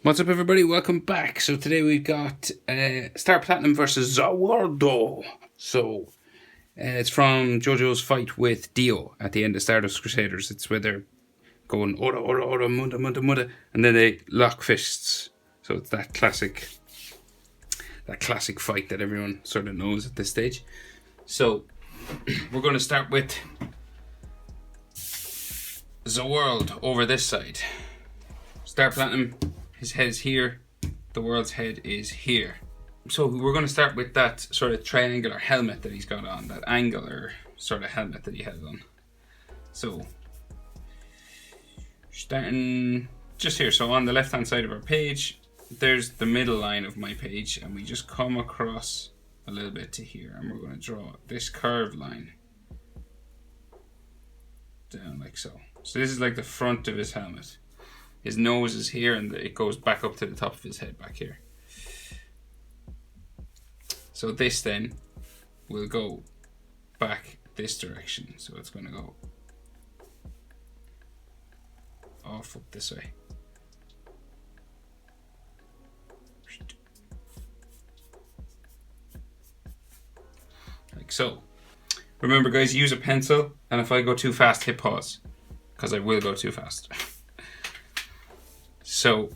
What's up, everybody? Welcome back. So today we've got Star Platinum versus Zawardo. So it's from Jojo's fight with Dio at the end of Stardust Crusaders. It's where they're going ora ora ora munda munda munda, and then they lock fists. So it's that classic fight that everyone sort of knows at this stage. So we're going to start with Zaworld over this side. Star Platinum. His head is here, the world's head is here. So we're going to start with that sort of triangular helmet that he's got on, that angular sort of helmet that he has on. So, starting just here, so on the left hand side of our page, there's the middle line of my page, and we just come across a little bit to here, and we're going to draw this curved line down like so. So this is like the front of his helmet. His nose is here, and it goes back up to the top of his head back here. So this then will go back this direction. So it's going to go off up this way. Like so. Remember, guys, use a pencil, and if I go too fast, hit pause, because I will go too fast. So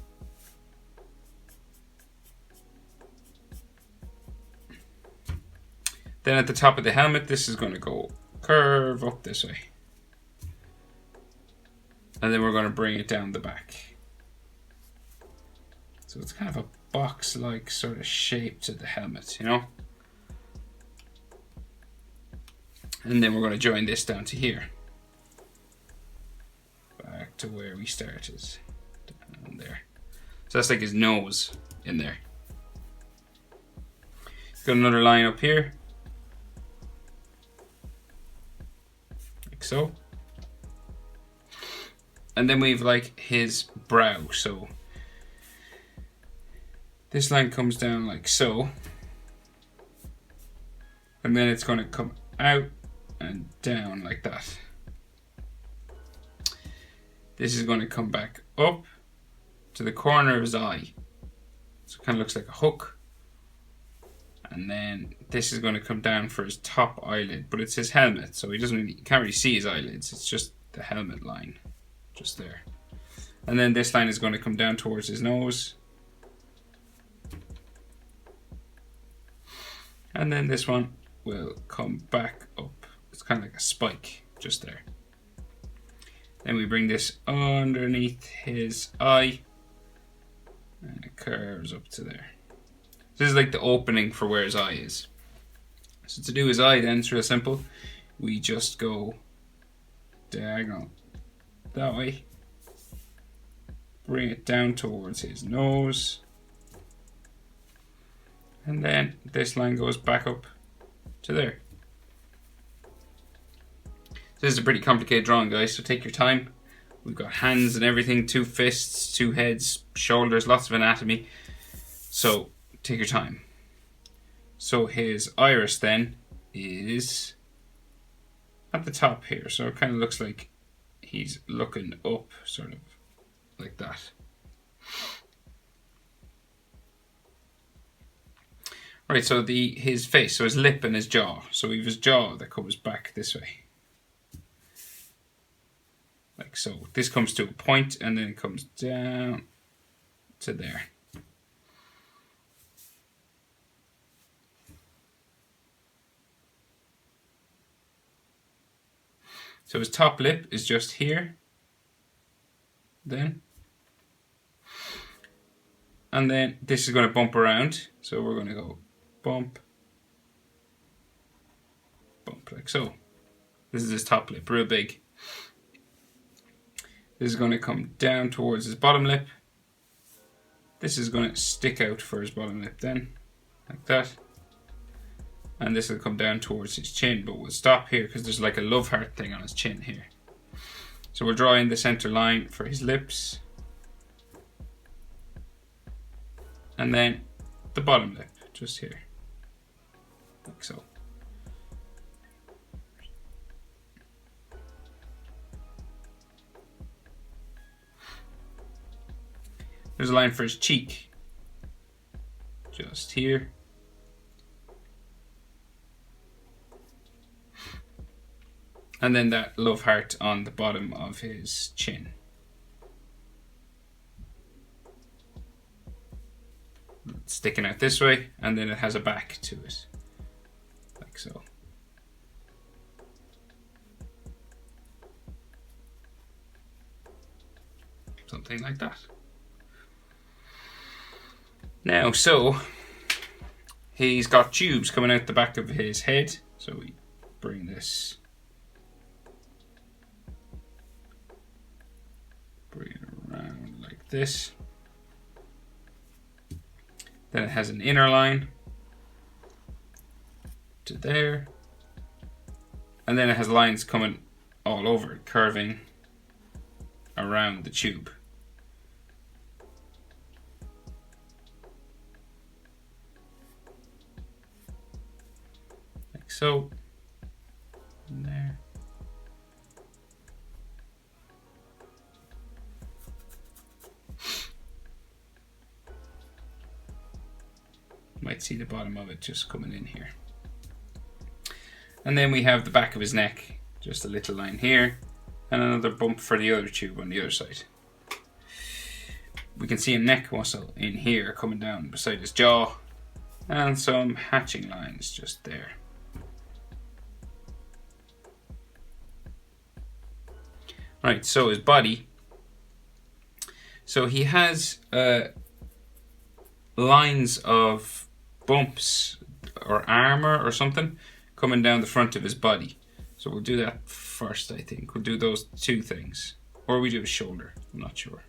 then at the top of the helmet, this is going to go curve up this way. And then we're going to bring it down the back. So it's kind of a box-like sort of shape to the helmet, you know? And then we're going to join this down to here. Back to where we started. Down there. So that's like his nose in there. Got another line up here. Like so. And then we've like his brow. So this line comes down like so. And then it's going to come out and down like that. This is going to come back up to the corner of his eye. So it kind of looks like a hook. And then this is going to come down for his top eyelid, but it's his helmet, so he can't really see his eyelids. It's just the helmet line, just there. And then this line is going to come down towards his nose. And then this one will come back up. It's kind of like a spike, just there. Then we bring this underneath his eye. And it curves up to there. This is like the opening for where his eye is. So to do his eye then, it's real simple. We just go diagonal that way. Bring it down towards his nose. And then this line goes back up to there. This is a pretty complicated drawing, guys, so take your time. We've got hands and everything, 2 fists, 2 heads, shoulders, lots of anatomy. So take your time. So his iris then is at the top here. So it kind of looks like he's looking up, sort of like that. Right, so his face, so his lip and his jaw. So we have his jaw that comes back this way. Like so. This comes to a point and then it comes down to there. So his top lip is just here. Then. And then this is going to bump around. So we're going to go bump. Bump like so. This is his top lip, real big. This is going to come down towards his bottom lip. This is going to stick out for his bottom lip then, like that. And this will come down towards his chin, but we'll stop here because there's like a love heart thing on his chin here. So we're drawing the center line for his lips. And then the bottom lip, just here, like so. There's a line for his cheek. Just here. And then that love heart on the bottom of his chin. Sticking out this way, and then it has a back to it. Like so. Something like that. Now, so he's got tubes coming out the back of his head. So we bring this, bring it around like this. Then it has an inner line to there. And then it has lines coming all over it, curving around the tube. Like so. And there. Might see the bottom of it just coming in here. And then we have the back of his neck, just a little line here, and another bump for the other tube on the other side. We can see a neck muscle in here coming down beside his jaw, and some hatching lines just there. Right, so his body. So he has lines of bumps or armor or something coming down the front of his body. So we'll do that first, I think. We'll do those two things. Or we do his shoulder, I'm not sure.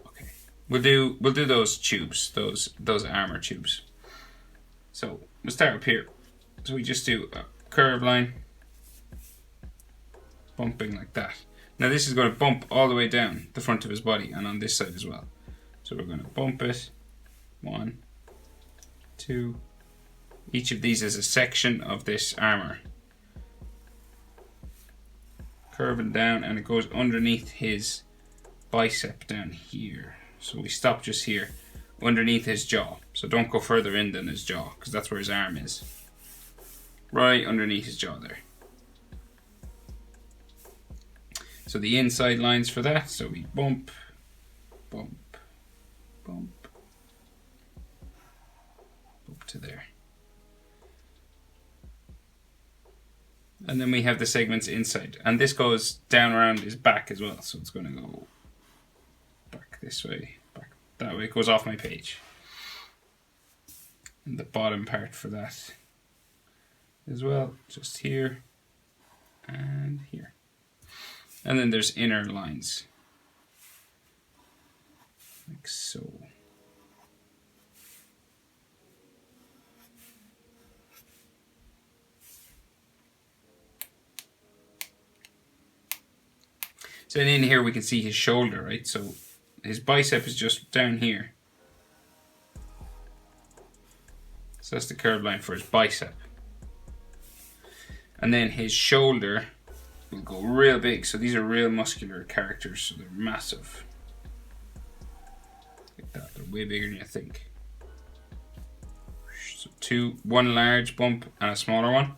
Okay. We'll do those tubes, those armor tubes. So we'll start up here. So we just do a curve line, bumping like that. Now this is going to bump all the way down the front of his body and on this side as well. So we're going to bump it. 1, 2. Each of these is a section of this armor. Curving down, and it goes underneath his bicep down here. So we stop just here, underneath his jaw. So don't go further in than his jaw, because that's where his arm is. Right underneath his jaw there. So the inside lines for that, so we bump, bump, bump, up to there. And then we have the segments inside, and this goes down around his back as well, so it's going to go back this way, back that way. It goes off my page. And the bottom part for that as well, just here and here. And then there's inner lines, like so. So in here we can see his shoulder, right? So his bicep is just down here. So that's the curved line for his bicep. And then his shoulder will go real big. So these are real muscular characters, so they're massive. Like that, they're way bigger than you think. So one large bump and a smaller one.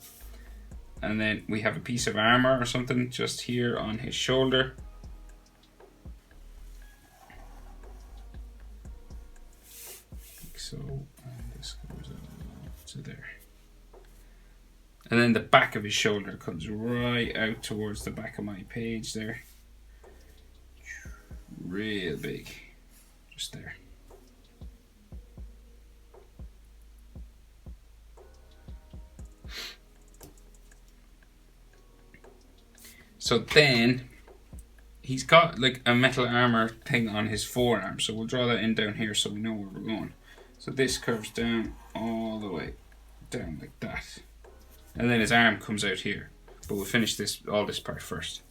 And then we have a piece of armor or something just here on his shoulder. Like so, and this goes up to there. And then the back of his shoulder comes right out towards the back of my page there. Real big, just there. So then he's got like a metal armor thing on his forearm. So we'll draw that in down here so we know where we're going. So this curves down all the way down like that. And then his arm comes out here. But we'll finish all this part first.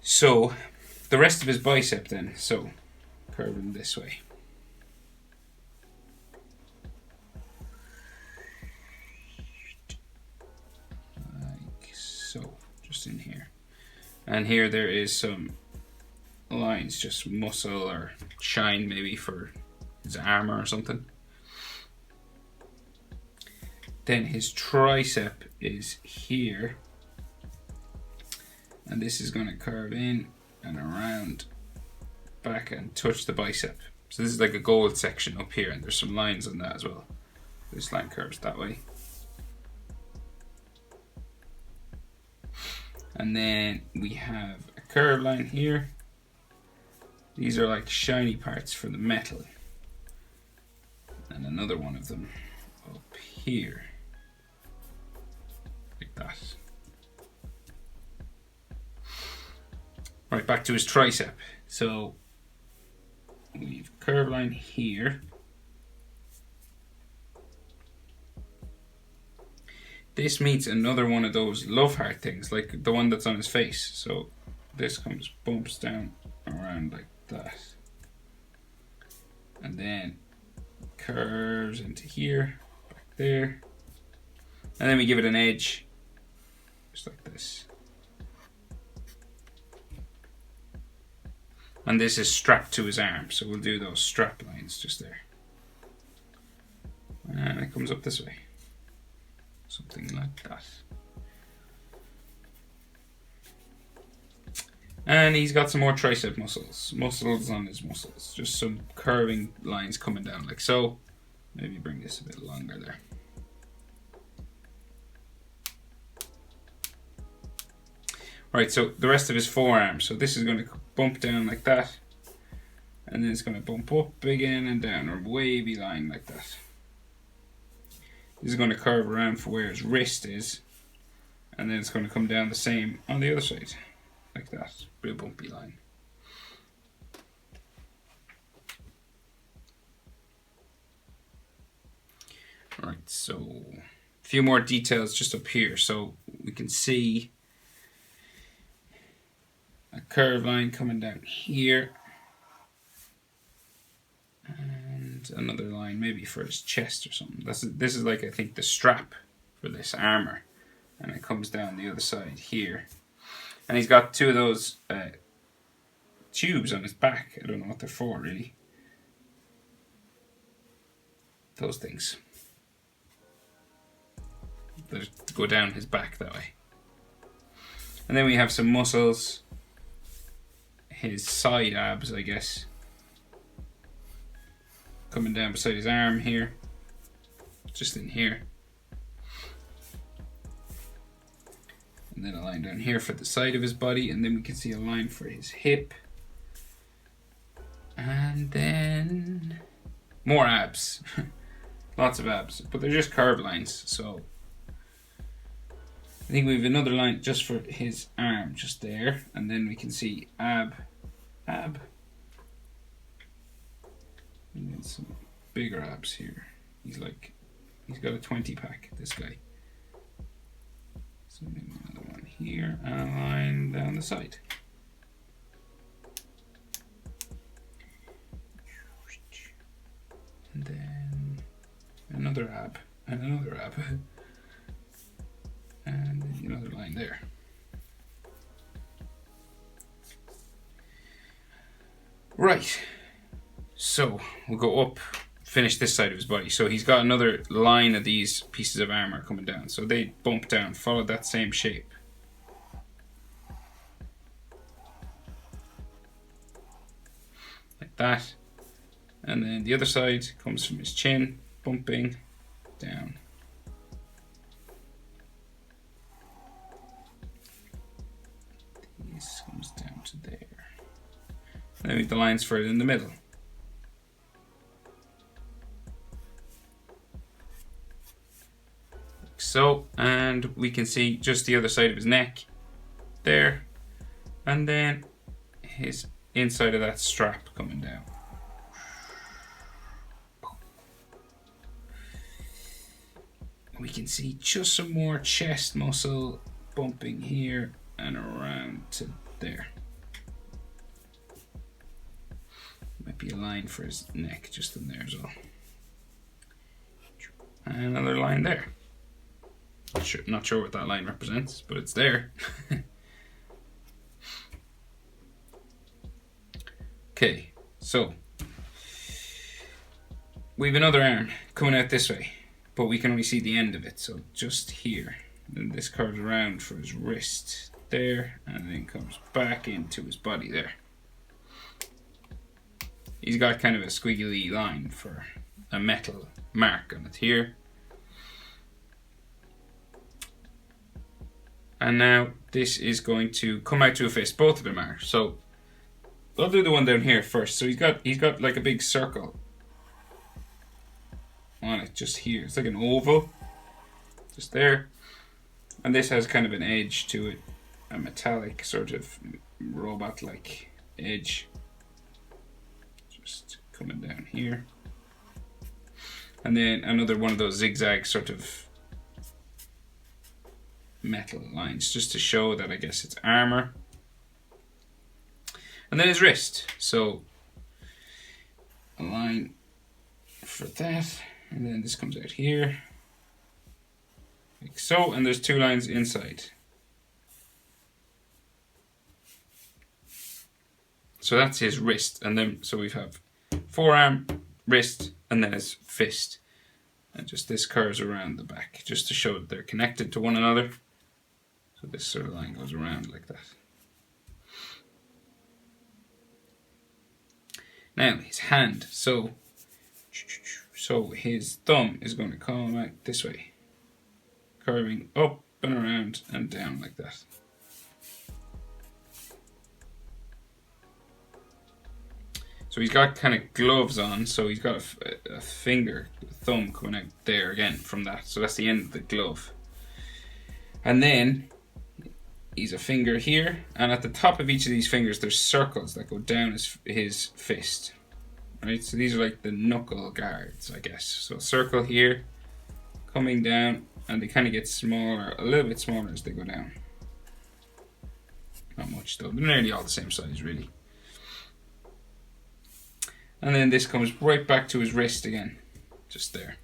So the rest of his bicep then. So curving this way. Like so. Just in here. And here there is some lines, just muscle or shine maybe for his armor or something. Then his tricep is here, and this is going to curve in and around back and touch the bicep. So this is like a gold section up here, and there's some lines on that as well. This line curves that way. And then we have a curve line here. These are like shiny parts for the metal. And another one of them up here. Like that. Right, back to his tricep. So we've a curve line here. This meets another one of those love heart things, like the one that's on his face. So this bumps down around like that. And then curves into here, back there. And then we give it an edge, just like this. And this is strapped to his arm, so we'll do those strap lines just there. And it comes up this way. Something like that. And he's got some more tricep muscles. Muscles on his muscles. Just some curving lines coming down like so. Maybe bring this a bit longer there. Right, so the rest of his forearm. So this is going to bump down like that. And then it's going to bump up again and down, or wavy line like that. This is going to curve around for where his wrist is. And then it's going to come down the same on the other side. Like that. Real bumpy line. Right, so a few more details just up here. So we can see a curved line coming down here. And another line maybe for his chest or something. This is like, I think, the strap for this armor. And it comes down the other side here. And he's got two of those tubes on his back. I don't know what they're for, really. Those things. That go down his back that way. And then we have some muscles. His side abs, I guess. Coming down beside his arm here. Just in here. And then a line down here for the side of his body. And then we can see a line for his hip. And then more abs. Lots of abs. But they're just curved lines. So I think we have another line just for his arm, just there. And then we can see ab. And then some bigger abs here. He's got a 20 pack, this guy. So maybe another one here and a line down the side. And then another ab and another ab. And then another line there. Right. So we'll go up, finish this side of his body. So he's got another line of these pieces of armor coming down. So they bump down, follow that same shape. Like that. And then the other side comes from his chin, bumping down. This comes down to there. And then we have the lines for it in the middle. So, and we can see just the other side of his neck there, and then his inside of that strap coming down. We can see just some more chest muscle bumping here and around to there. Might be a line for his neck just in there as well. And another line there. Not sure what that line represents, but it's there. Okay, so we have another arm coming out this way, but we can only see the end of it, so just here. Then this curves around for his wrist there, and then comes back into his body there. He's got kind of a squiggly line for a metal mark on it here. And now this is going to come out to a fist. Both of them are. So I'll do the one down here first. So he's got like a big circle on it just here. It's like an oval, just there. And this has kind of an edge to it, a metallic sort of robot-like edge. Just coming down here. And then another one of those zigzag sort of metal lines, just to show that I guess it's armor. And then his wrist. So a line for that. And then this comes out here. Like so, and there's two lines inside. So that's his wrist, and then so we have forearm, wrist, and then his fist. And just this curves around the back, just to show that they're connected to one another. So this sort of line goes around like that. Now his hand, so his thumb is going to come out this way. Curving up and around and down like that. So he's got kind of gloves on, so he's got a thumb coming out there again from that. So that's the end of the glove. And then he's a finger here, and at the top of each of these fingers there's circles that go down his fist. Right, so these are like the knuckle guards, I guess. So a circle here, coming down, and they kind of get smaller, a little bit smaller as they go down. Not much though, they're nearly all the same size really. And then this comes right back to his wrist again, just there.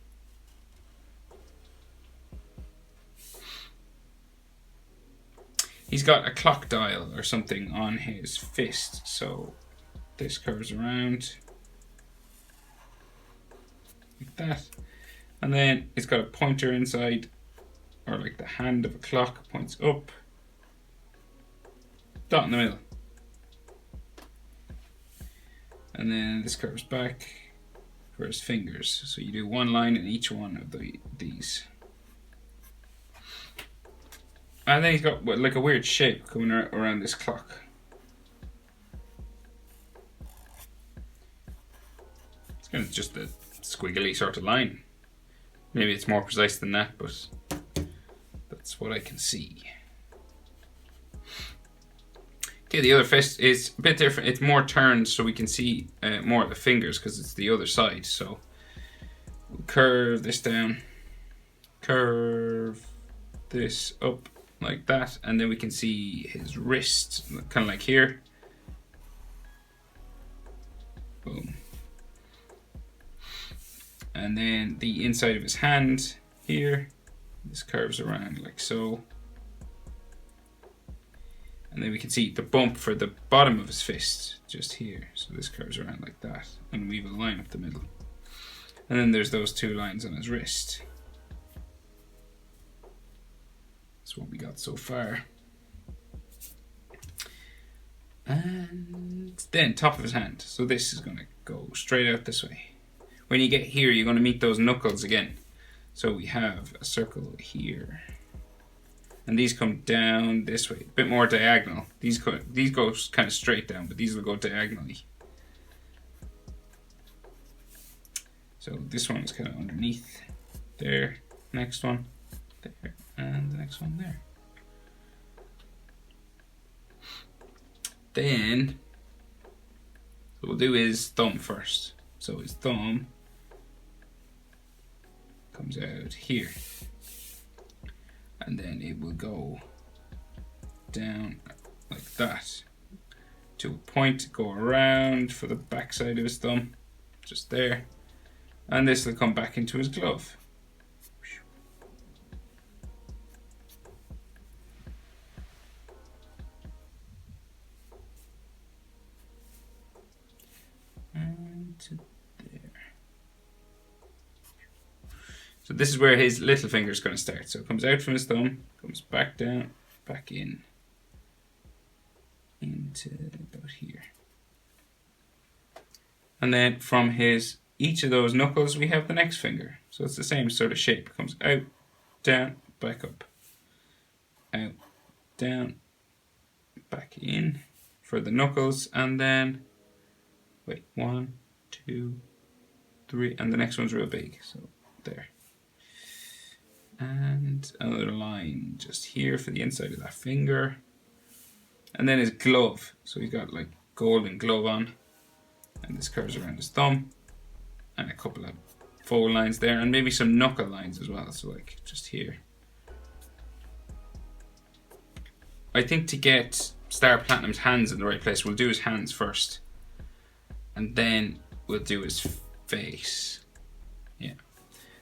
He's got a clock dial or something on his fist, so this curves around like that. And then it's got a pointer inside, or like the hand of a clock points up, dot in the middle. And then this curves back for his fingers. So you do one line in each one of these. And then he's got like a weird shape coming around this clock. It's kind of just a squiggly sort of line. Maybe it's more precise than that, but that's what I can see. Okay, the other fist is a bit different. It's more turned so we can see more of the fingers because it's the other side. So we'll curve this down, curve this up like that, and then we can see his wrist, kind of like here. Boom. And then the inside of his hand here, this curves around like so. And then we can see the bump for the bottom of his fist just here. So this curves around like that, and we have a line up the middle. And then there's those two lines on his wrist. That's what we got so far. And then top of his hand. So this is going to go straight out this way. When you get here, you're going to meet those knuckles again. So we have a circle here. And these come down this way, a bit more diagonal. These go kind of straight down, but these will go diagonally. So this one is kind of underneath there, next one there, and the next one there. Then, what we'll do is thumb first. So his thumb comes out here. And then it will go down like that to a point, go around for the back side of his thumb, just there. And this will come back into his glove. to there. So this is where his little finger is going to start. So it comes out from his thumb, comes back down, back in, into about here. And then from his each of those knuckles, we have the next finger. So it's the same sort of shape. It comes out, down, back up, out, down, back in for the knuckles, and then wait, 1, 2, 3, and the next one's real big. So there. And another line just here for the inside of that finger. And then his glove. So he's got like golden glove on. And this curves around his thumb. And a couple of fold lines there. And maybe some knuckle lines as well. So like just here. I think to get Star Platinum's hands in the right place, we'll do his hands first. And then we'll do his face. Yeah.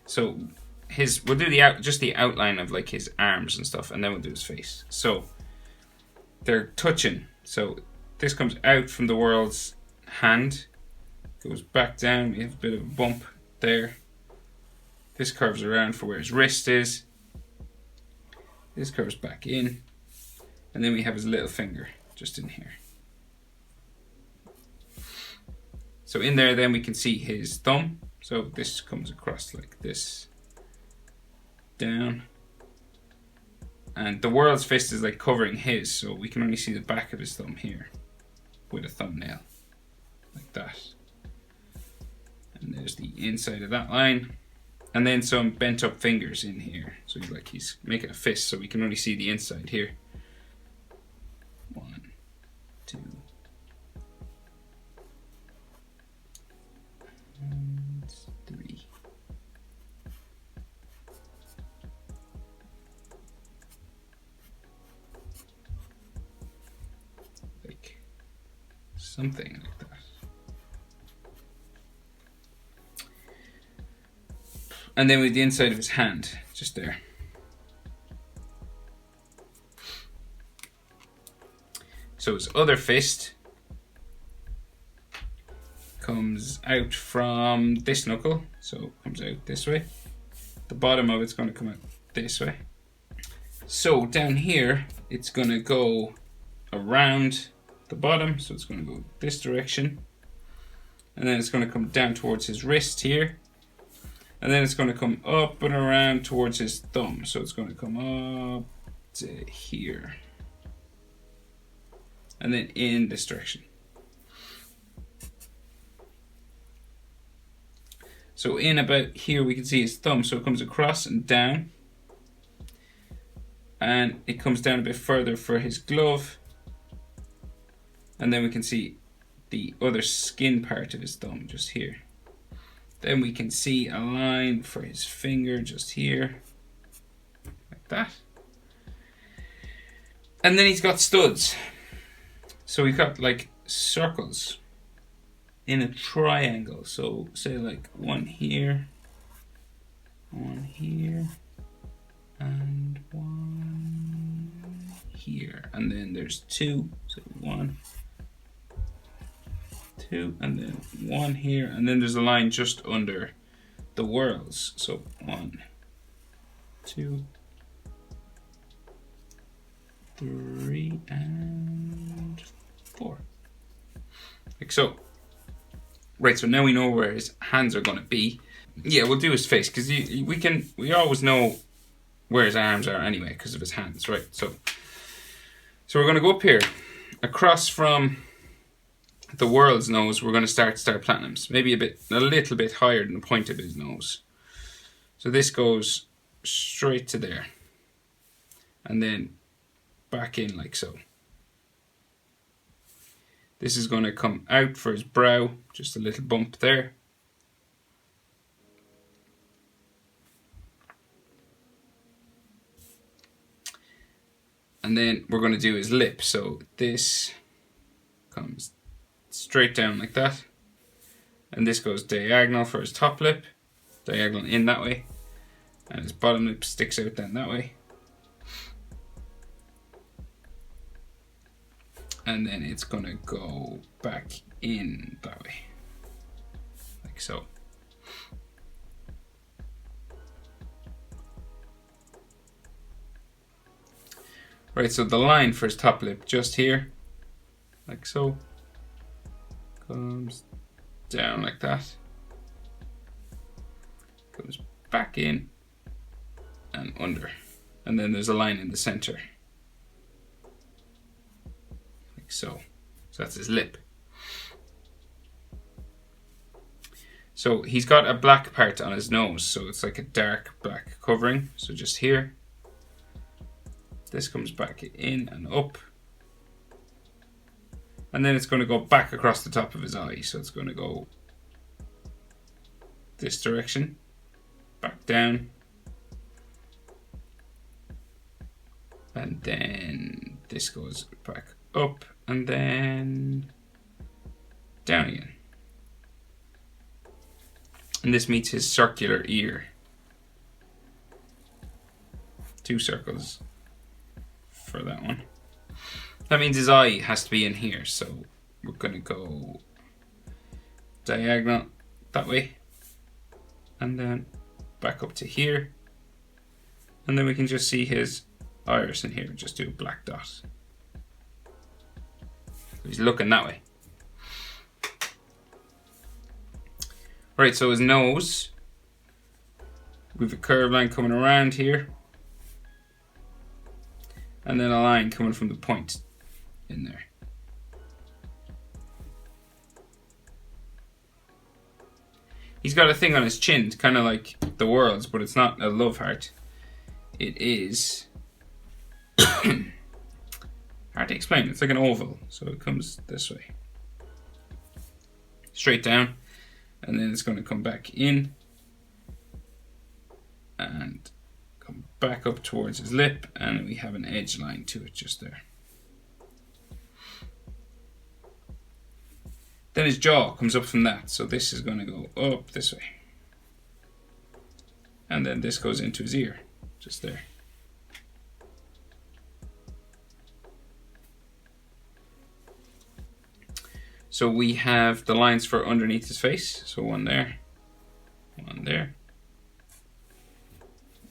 So we'll do just the outline of like his arms and stuff, and then we'll do his face. So they're touching. So this comes out from the world's hand, goes back down. We have a bit of a bump there. This curves around for where his wrist is. This curves back in, and then we have his little finger just in here. So in there, then we can see his thumb. So this comes across like this. Down, and the world's fist is like covering his, so we can only see the back of his thumb here with a thumbnail like that. And there's the inside of that line, and then some bent up fingers in here, so he's making a fist, so we can only see the inside here. 1, 2, and 3. Something like that. And then with the inside of his hand, just there. So his other fist comes out from this knuckle, so it comes out this way. The bottom of it's going to come out this way. So down here, it's going to go around the bottom, so it's going to go this direction, and then it's going to come down towards his wrist here, and then it's going to come up and around towards his thumb, so it's going to come up to here, and then in this direction. So in about here we can see his thumb, so it comes across and down, and it comes down a bit further for his glove. And then we can see the other skin part of his thumb just here. Then we can see a line for his finger just here, like that. And then he's got studs. So we've got like circles in a triangle. So say like one here, and one here. And then there's 2, so 1, 2, and then 1 here, and then there's a line just under the whorls. So 1, 2, 3, and 4. Like so. Right, so now we know where his hands are going to be. Yeah, we'll do his face, because we always know where his arms are anyway, because of his hands, right? So we're going to go up here, across from the world's nose. We're going to start Star Platinum's, maybe a little bit higher than the point of his nose. So this goes straight to there, and then back in like so. This is going to come out for his brow, just a little bump there. And then we're going to do his lip. So this comes straight down like that. And this goes diagonal for his top lip. Diagonal in that way. And his bottom lip sticks out then that way. And then it's going to go back in that way. like so. Right, so the line for his top lip just here, like so, comes down like that, goes back in and under, and then there's a line in the center, like so. So that's his lip. So he's got a black part on his nose, so it's like a dark black covering. So just here, this comes back in and up, and then it's going to go back across the top of his eye. So it's going to go this direction, back down, and then this goes back up and then down again. And this meets his circular ear. 2 circles for that one. That means his eye has to be in here, so we're gonna go diagonal that way, and then back up to here, and then we can just see his iris in here. Just do a black dot. So he's looking that way. Right, so his nose, we have a curved line coming around here, and then a line coming from the point in there. He's got a thing on his chin, kind of like the world's, but it's not a love heart. It is hard to explain. It's like an oval, so it comes this way, straight down, and then it's going to come back in and come back up towards his lip, and we have an edge line to it just there. Then his jaw comes up from that, so this is going to go up this way, and then this goes into his ear just there. So we have the lines for underneath his face, so one there,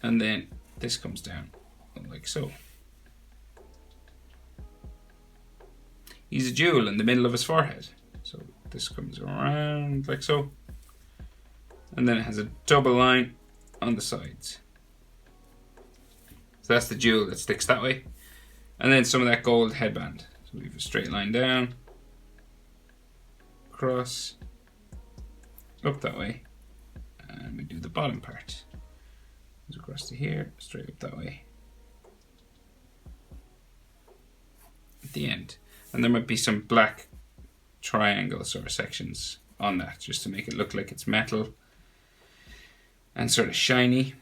and then this comes down like so. He's a jewel in the middle of his forehead, so this comes around like so, and then it has a double line on the sides. So that's the jewel that sticks that way, and then some of that gold headband. So we have a straight line down, across, up that way, and we do the bottom part. Goes across to here, straight up that way, at the end. And there might be some black triangle sort of sections on that, just to make it look like it's metal and sort of shiny.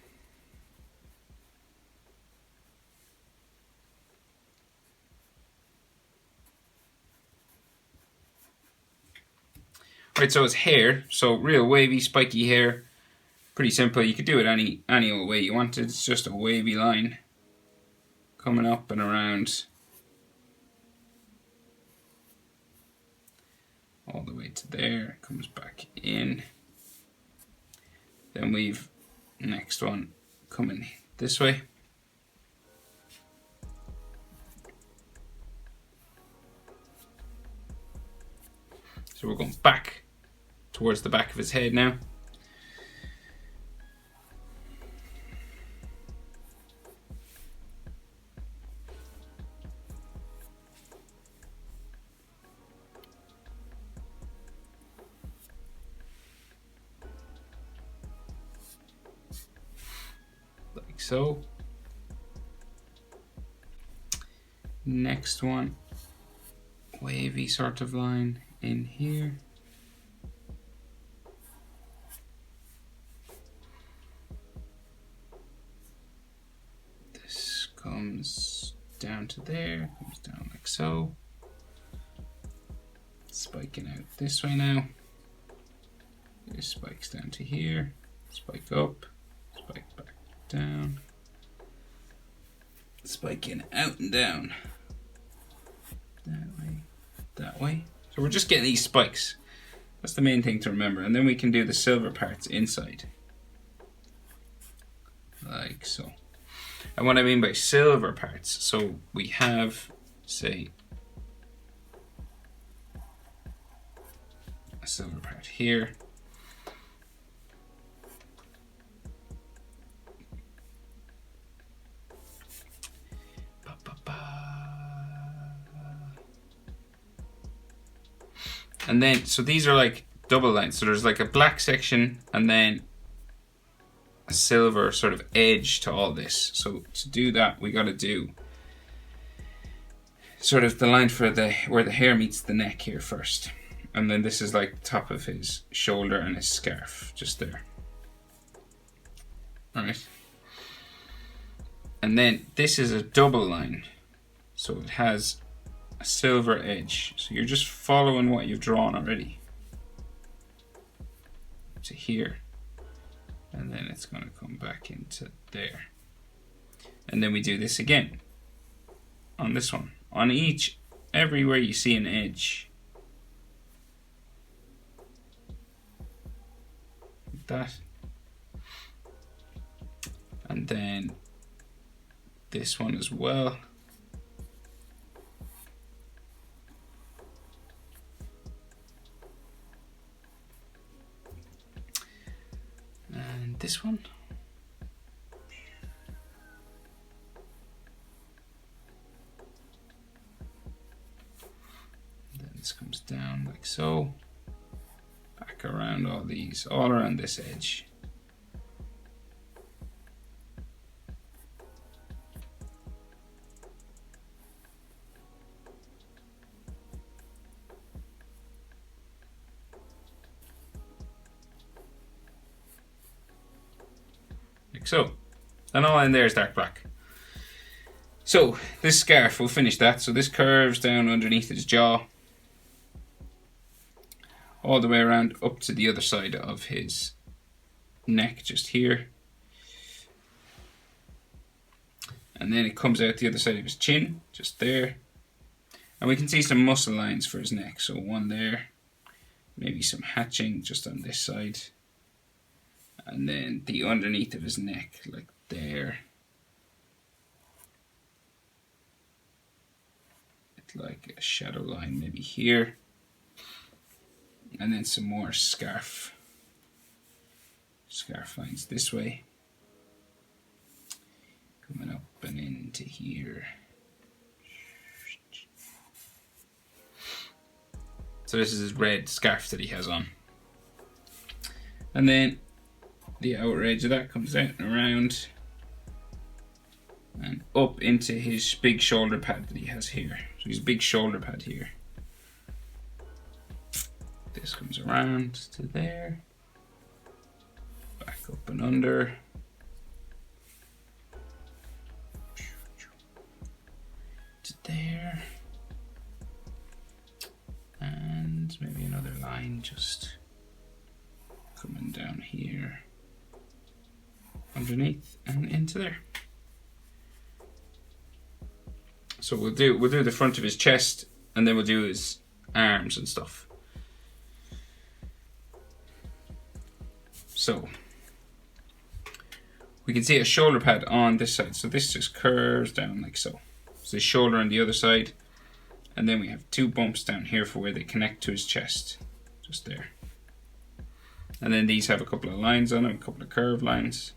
Right, so his hair, so real wavy, spiky hair, pretty simple. You could do it any old way you wanted. It's just a wavy line coming up and around all the way to there, comes back in. Then we've next one coming this way. So we're going back towards the back of his head now. Like so. Next one, wavy sort of line in here. This comes down to there, comes down like so. Spiking out this way now. This spikes down to here, spike up, spike back down, spiking out and down. That way, that way. So we're just getting these spikes, That's the main thing to remember. And then we can do the silver parts inside. Like so. And what I mean by silver parts, so we have, say, a silver part here. And then, so these are like double lines. So there's like a black section and then a silver sort of edge to all this. So to do that, we got to do sort of the line for where the hair meets the neck here first. And then this is like the top of his shoulder and his scarf, just there. All right. And then this is a double line. So it has a silver edge. So you're just following what you've drawn already to here. And then it's going to come back into there. And then we do this again on this one. On each, everywhere you see an edge, like that. And then this one as well. And this one. Then this comes down like so. Back around all these, all around this edge. Like so. And all in there is dark black. So this scarf, we'll finish that. So this curves down underneath his jaw, all the way around up to the other side of his neck, just here. And then it comes out the other side of his chin, just there. And we can see some muscle lines for his neck. So one there, maybe some hatching just on this side. And then the underneath of his neck, like there. It's like a shadow line maybe here. And then some more scarf lines this way. Coming up and into here. So this is his red scarf that he has on. And then the outer edge of that comes out and around and up into his big shoulder pad that he has here. So his big shoulder pad here. This comes around to there, back up and under, to there, and maybe another line just coming down here, underneath and into there. So we'll do the front of his chest, and then we'll do his arms and stuff. So we can see a shoulder pad on this side. So this just curves down like so. So his shoulder on the other side. And then we have two bumps down here for where they connect to his chest. Just there. And then these have a couple of lines on them, a couple of curved lines.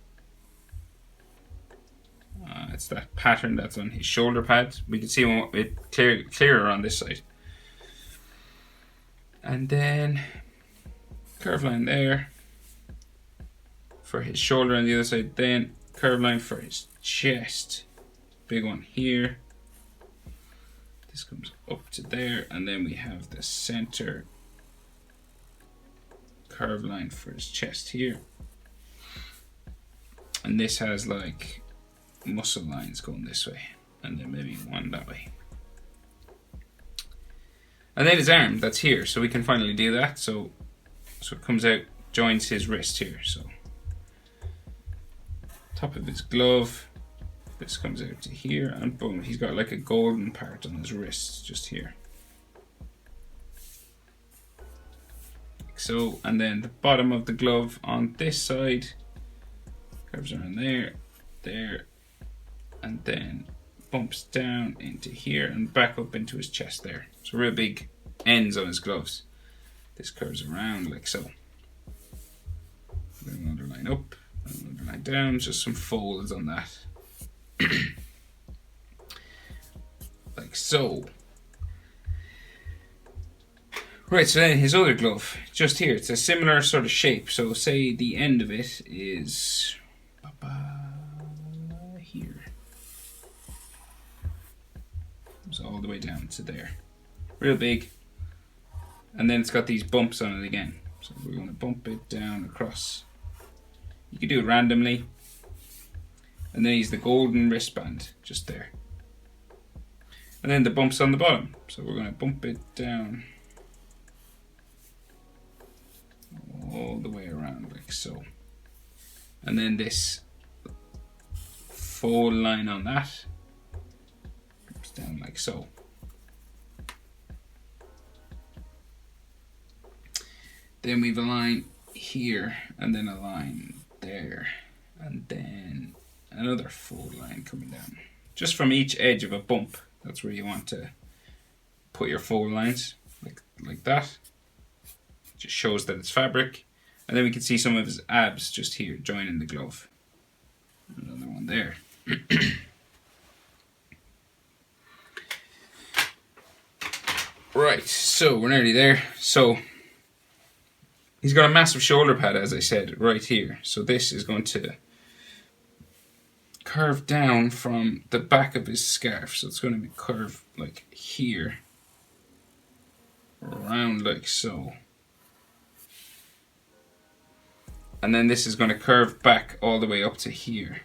It's that pattern that's on his shoulder pad. We can see it clearer on this side. And then curved line there for his shoulder on the other side, then curved line for his chest, big one here. This comes up to there, and then we have the center curved line for his chest here. And this has like muscle lines going this way, and then maybe one that way. And then his arm, that's here, so we can finally do that. So it comes out, joins his wrist here, so top of his glove, this comes out to here, and boom, he's got like a golden part on his wrist just here, like so. And then the bottom of the glove on this side curves around there, there, and then bumps down into here and back up into his chest there. So real big ends on his gloves. This curves around like so. Then another line up, another line down, just some folds on that. Like so. Right, so then his other glove, just here, it's a similar sort of shape. So say the end of it is here. So all the way down to there. Real big. And then it's got these bumps on it again. So we're going to bump it down across. You can do it randomly. And then he's the golden wristband, just there. And then the bumps on the bottom. So we're going to bump it down all the way around like so. And then this fold line on that comes down like so. Then we have a line here, and then a line there, and then another fold line coming down. Just from each edge of a bump, that's where you want to put your fold lines, like that. Just shows that it's fabric. And then we can see some of his abs just here, joining the glove. Another one there. Right, so we're nearly there. So he's got a massive shoulder pad, as I said, right here. So this is going to curve down from the back of his scarf. So it's going to be curved like here, around like so. And then this is going to curve back all the way up to here.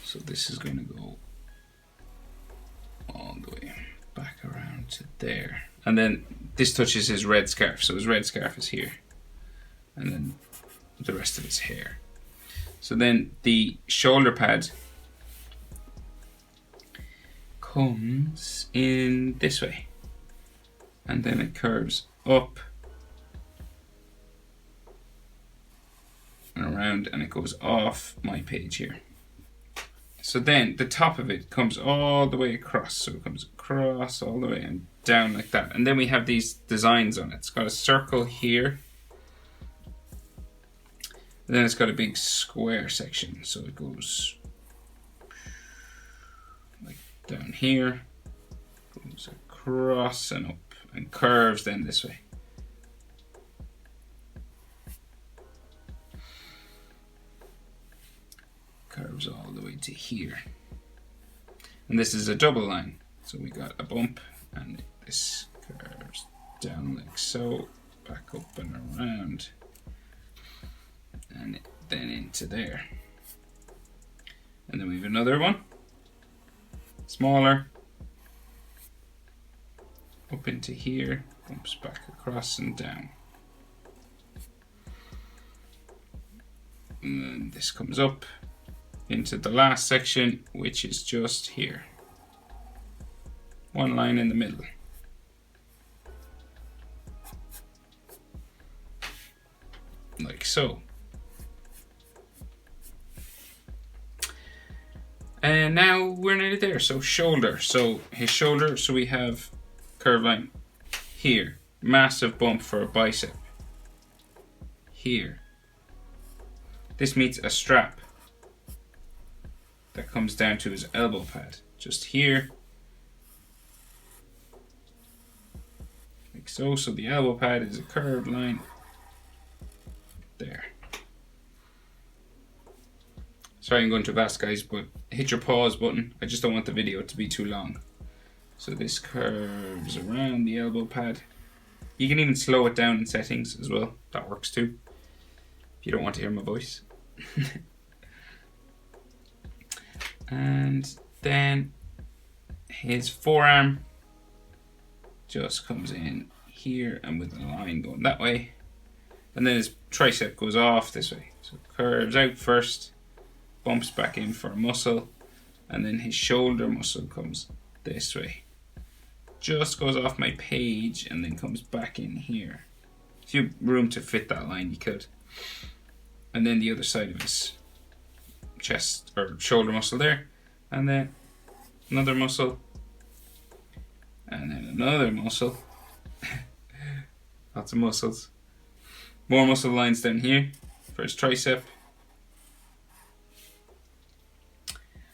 So this is going to go all the way back around to there. And then this touches his red scarf. So his red scarf is here. And then the rest of his hair. So then the shoulder pad comes in this way. And then it curves up and around, and it goes off my page here. So then the top of it comes all the way across. So it comes across all the way and down like that. And then we have these designs on it. It's got a circle here. And then it's got a big square section. So it goes like down here, goes across and up, and curves then this way. Curves all the way to here. And this is a double line. So we got a bump, and this curves down like so, back up and around, and then into there. And then we have another one, smaller, up into here, bumps back across and down. And then this comes up into the last section, which is just here. One line in the middle. Like so. And now we're nearly there. So shoulder. So his shoulder, so we have curve line here. Massive bump for a bicep. Here. This meets a strap that comes down to his elbow pad. Just here. Like so. So the elbow pad is a curved line. There. Sorry I'm going too fast, guys, but hit your pause button. I just don't want the video to be too long. So this curves around the elbow pad. You can even slow it down in settings as well. That works too, if you don't want to hear my voice. And then his forearm just comes in here and with a line going that way. And then his tricep goes off this way. So it curves out first, bumps back in for a muscle, and then his shoulder muscle comes this way. just goes off my page and then comes back in here. If you have room to fit that line, you could. And then the other side of his chest or shoulder muscle there, and then another muscle, and then another muscle. Lots of muscles. More muscle lines down here for his tricep.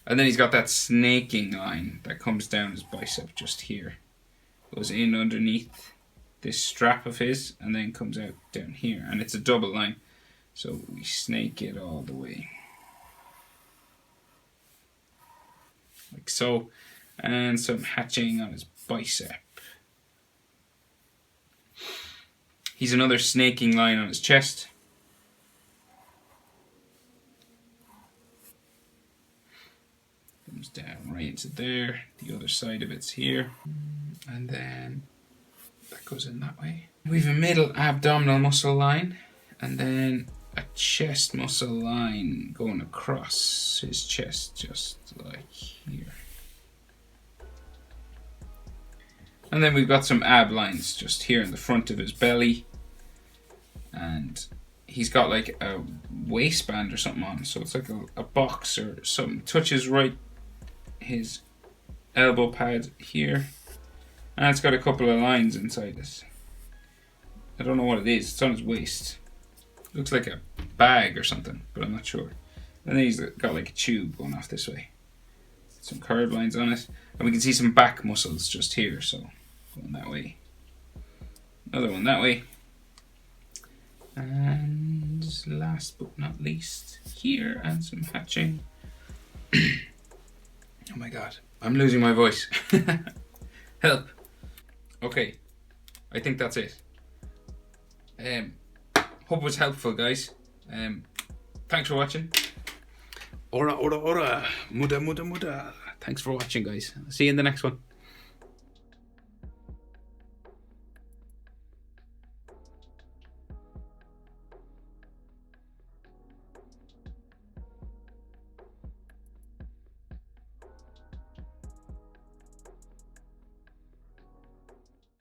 And then he's got that snaking line that comes down his bicep just here. Goes in underneath this strap of his and then comes out down here. And it's a double line. So we snake it all the way. Like so. And some hatching on his bicep. He's another snaking line on his chest. Comes down right into there. The other side of it's here. And then that goes in that way. We have a middle abdominal muscle line. And then a chest muscle line going across his chest, just like here. And then we've got some ab lines just here in the front of his belly. And he's got like a waistband or something on, so it's like a box or something. Touches right his elbow pad here, and it's got a couple of lines inside it. I don't know what it is. It's on his waist. Looks like a bag or something, but I'm not sure. And then he's got like a tube going off this way. Some curved lines on it, and we can see some back muscles just here. So going that way, another one that way. And last but not least, here, and some hatching. Oh my god, I'm losing my voice. Help. Okay, I think that's it. Hope it was helpful, guys. Thanks for watching. Ora, ora, ora. Muda, muda, muda. Thanks for watching, guys. See you in the next one.